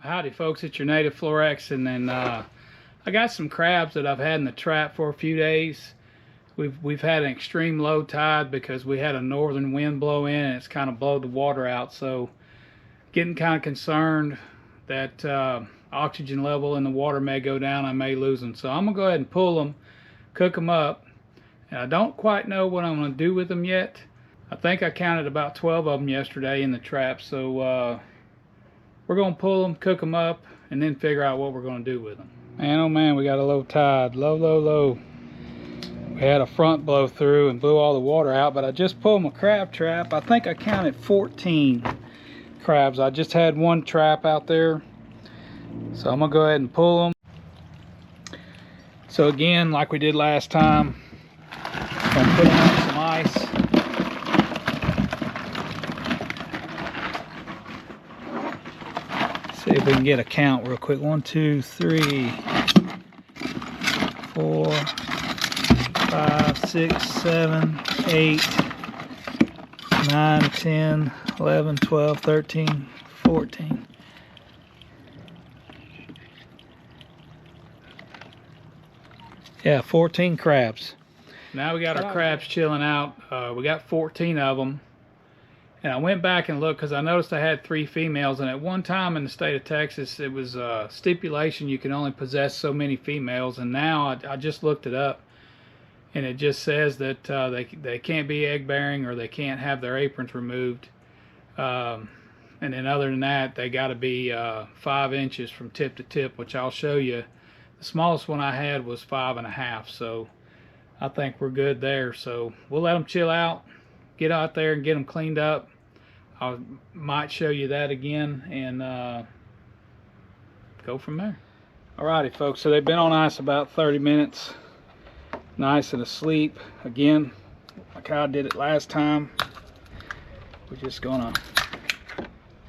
Howdy folks, it's your native Flor-xan, and I got some crabs that I've had in the trap for a few days. We've had an extreme low tide because we had a northern wind blow in and it's kind of blowed the water out, so getting kind of concerned that oxygen level in the water may go down. I may lose them, so I'm gonna go ahead and pull them, cook them up, and I don't quite know what I'm gonna do with them yet. I think I counted about 12 of them yesterday in the trap, so we're gonna pull them, cook them up, and then figure out what we're gonna do with them. Man, oh man, we got a low tide, low. We had a front blow through and blew all the water out, but I just pulled my crab trap. I think I counted 14 crabs. I just had one trap out there, so I'm gonna go ahead and pull them. So again, like we did last time, I'm gonna put them on some ice. See if we can get a count real quick. 1, 2, 3, 4, 5, 6, 7, 8, 9, 10, 11, 12, 13, 14. Yeah, 14 crabs. Now we got our crabs chilling out. We got 14 of them. And I went back and looked because I noticed I had 3 females, and at one time in the state of Texas it was a stipulation you can only possess so many females, and now I just looked it up and it just says that they can't be egg bearing or they can't have their aprons removed, and then other than that they got to be 5 inches from tip to tip, which I'll show you. The smallest one I had was 5.5, so I think we're good there. So we'll let them chill out, get out there and get them cleaned up. I might show you that again and go from there. Alrighty folks, so they've been on ice about 30 minutes, nice and asleep. Again, like how I did it last time, we're just gonna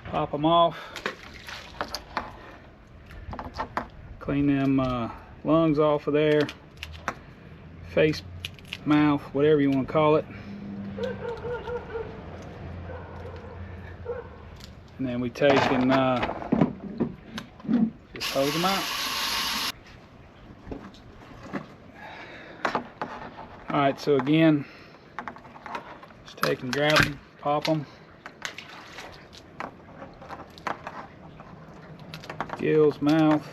pop them off, clean them lungs off of there, face, mouth, whatever you want to call it. And then we take and just hose them out. Alright, so again, just take and grab them, pop them. Gills, mouth.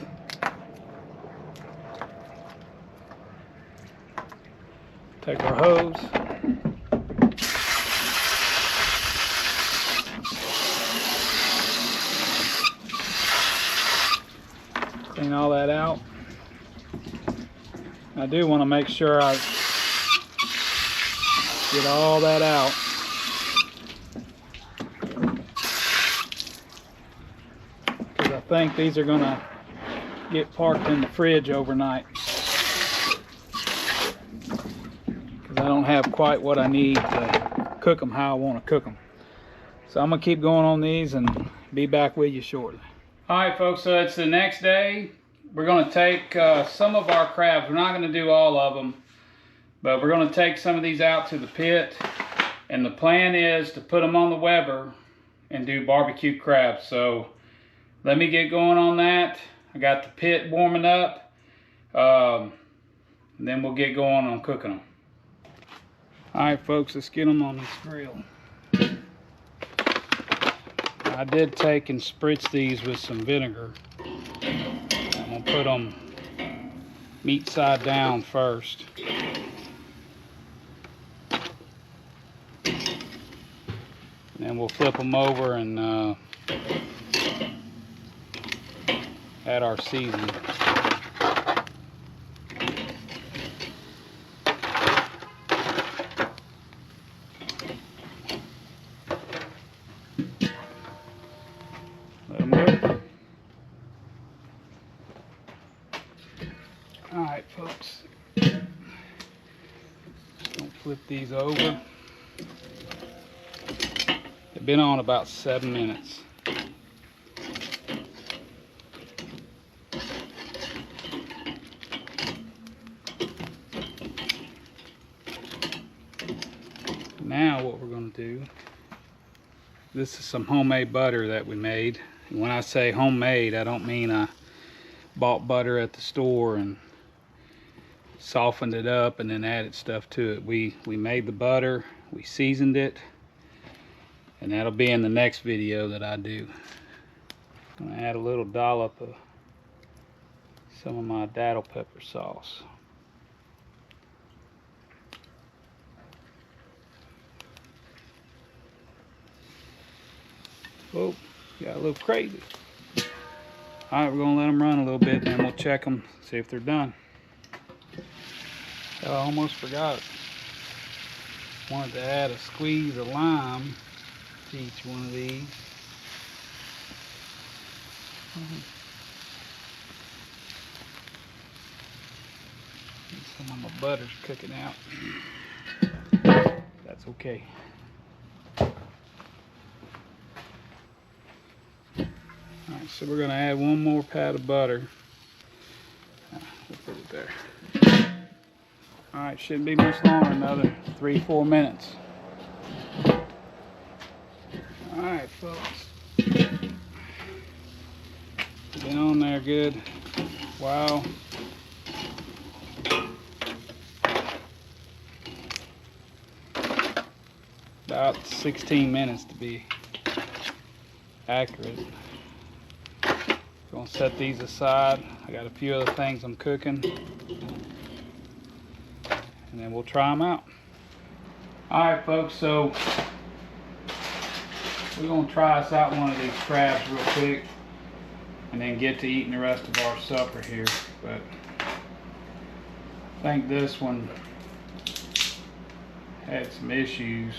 Take our hose. Clean all that out. I do want to make sure I get all that out. Because I think these are going to get parked in the fridge overnight. Because I don't have quite what I need to cook them how I want to cook them. So I'm going to keep going on these and be back with you shortly. Alright folks, so it's the next day. We're going to take some of our crabs. We're not going to do all of them, but we're going to take some of these out to the pit, and the plan is to put them on the Weber and do barbecue crabs. So let me get going on that. I got the pit warming up, and then we'll get going on cooking them. Alright folks, let's get them on this grill. I did take and spritz these with some vinegar. I'm going to put them meat side down first. And then we'll flip them over and add our seasoning. Alright folks, don't flip these over. They've been on about 7 minutes. Now what we're going to do, this is some homemade butter that we made, When I say homemade, I don't mean I bought butter at the store and softened it up and then added stuff to it. We made the butter, we seasoned it, and that'll be in the next video that I do. I'm gonna add a little dollop of some of my daddle pepper sauce. Whoa, got a little crazy. Alright, we're gonna let them run a little bit and then we'll check them, see if they're done. Oh, I almost forgot it. Wanted to add a squeeze of lime to each one of these. Some of my butter's cooking out. That's okay. Alright, so we're going to add one more pat of butter. We'll put it there. Alright, shouldn't be much longer, another 3-4 minutes. Alright, folks. Been on there good. Wow. About 16 minutes to be accurate. Gonna set these aside. I got a few other things I'm cooking, and then we'll try them out. Alright folks, so we're gonna try us out one of these crabs real quick and then get to eating the rest of our supper here. But I think this one had some issues.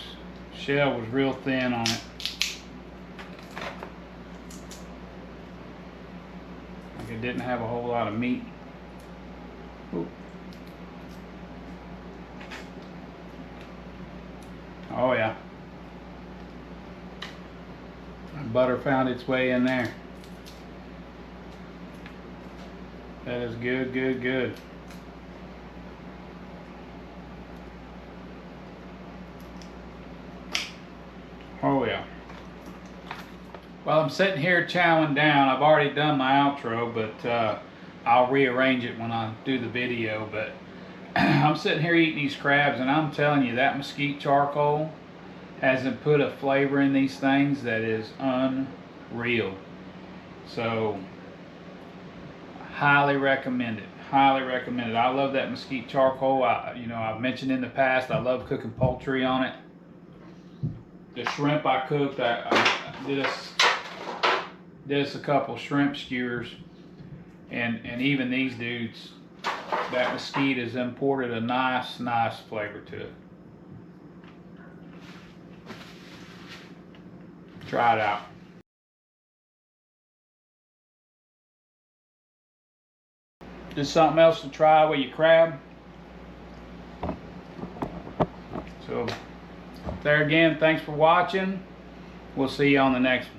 Shell was real thin on it. Like it didn't have a whole lot of meat. Ooh. Oh yeah. Butter found its way in there. That is good, good, good. Oh yeah. Well, I'm sitting here chowing down. I've already done my outro, but I'll rearrange it when I do the video. But I'm sitting here eating these crabs, and I'm telling you, that mesquite charcoal hasn't put a flavor in these things that is unreal. So, highly recommend it. Highly recommend it. I love that mesquite charcoal. You know, I've mentioned in the past, I love cooking poultry on it. The shrimp I cooked, I did us a couple shrimp skewers, and even these dudes, that mesquite has imported a nice flavor to it. Try it out. Just something else to try with your crab. So, there again, thanks for watching. We'll see you on the next video.